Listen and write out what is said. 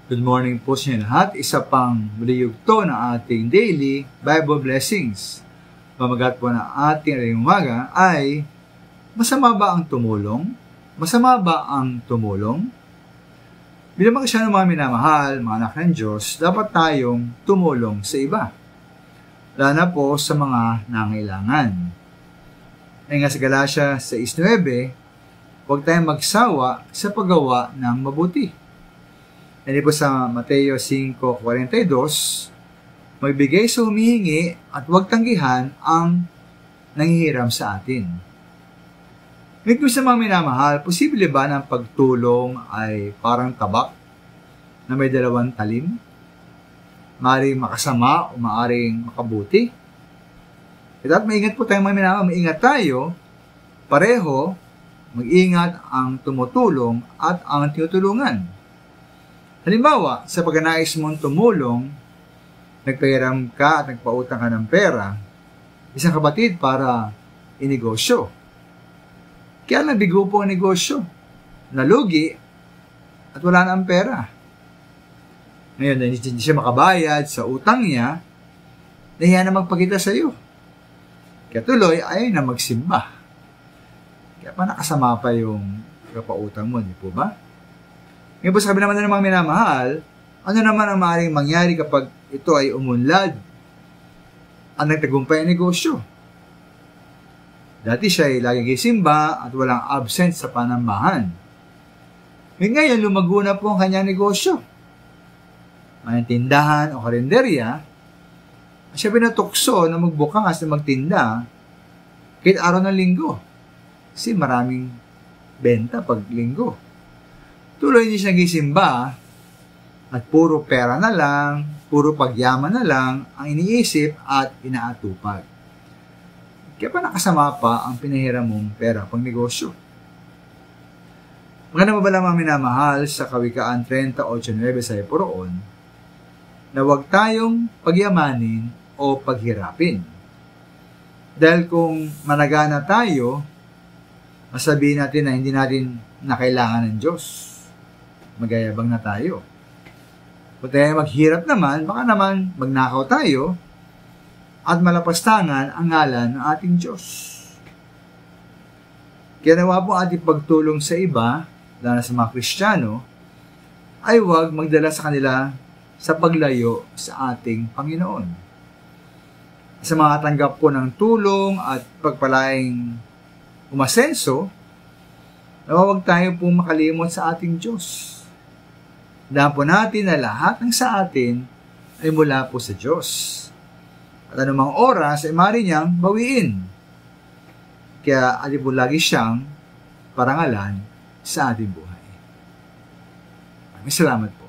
Good morning po sa inyo lahat. Isa pang yugto ng ating daily Bible blessings. Pamagat po na ating umaga ay, masama ba ang tumulong? Masama ba ang tumulong? Bilang makasya ng mga minamahal, mga anak ng Diyos, dapat tayong tumulong sa iba. Lalo na po sa mga nangailangan. Ay nga sa Galatia 6:9, huwag tayong magsawa sa paggawa ng mabuti. Hindi po sa Mateo 5:42, magbigay sa humihingi at huwag tanggihan ang nanghihiram sa atin. Ngunit kung sa mga minamahal, posible ba ng pagtulong ay parang tabak na may dalawang talim? Maaring makasama o maaring makabuti? At maingat po tayong mga minamahal, maingat tayo, pareho, mag-ingat ang tumutulong at ang tinutulungan. Halimbawa, sa pagkanais mong tumulong, nagpahiram ka at nagpautang ka ng pera, isang kapatid para inegosyo. Kaya nabigo po ang negosyo, nalugi, at wala na ang pera. Ngayon, hindi siya makabayad sa utang niya, nahiya na magpakita sa iyo. Kaya tuloy, ayaw na magsimba. Kaya pa nakasama pa yung kapautang mo, di po ba? Ngayon po sabi naman ng mga minamahal, ano naman ang maaaring mangyari kapag ito ay umunlad ang nagtagumpay ang negosyo? Dati siya ay laging isimba at walang absent sa panambahan. Ngayon, lumago na po ang kanyang negosyo. May tindahan o karinderya, siya pinatukso na magbukas na magtinda kahit araw ng linggo. Kasi maraming benta pag linggo. Tuloy hindi siya nagisimba at puro pera na lang, puro pagyaman na lang ang iniisip at inaatupag. Kaya pa nakasama pa ang pinahiram mong pera pang negosyo. Maganda mo ba lang mga minamahal sa Kawikaan 30:8-9 sa poroon na huwag tayong pagyamanin o paghirapin. Dahil kung managana tayo, masabihin natin na hindi natin nakailangan ng Diyos. Magayabang na tayo. Kung tayo maghirap naman, baka naman magnakaw tayo at malapastangan ang ngalan ng ating Diyos. Kaya nawa po ating pagtulong sa iba, lalo sa mga Kristiyano, ay huwag magdala sa kanila sa paglayo sa ating Panginoon. Sa mga tanggap po ng tulong at pagpalaing umasenso, huwag tayo po makalimot sa ating Diyos. Dahil po natin na lahat ng sa atin ay mula po sa Diyos. At anumang oras ay maaari niyang bawiin. Kaya atin po lagi siyang parangalan sa ating buhay. Maraming salamat po.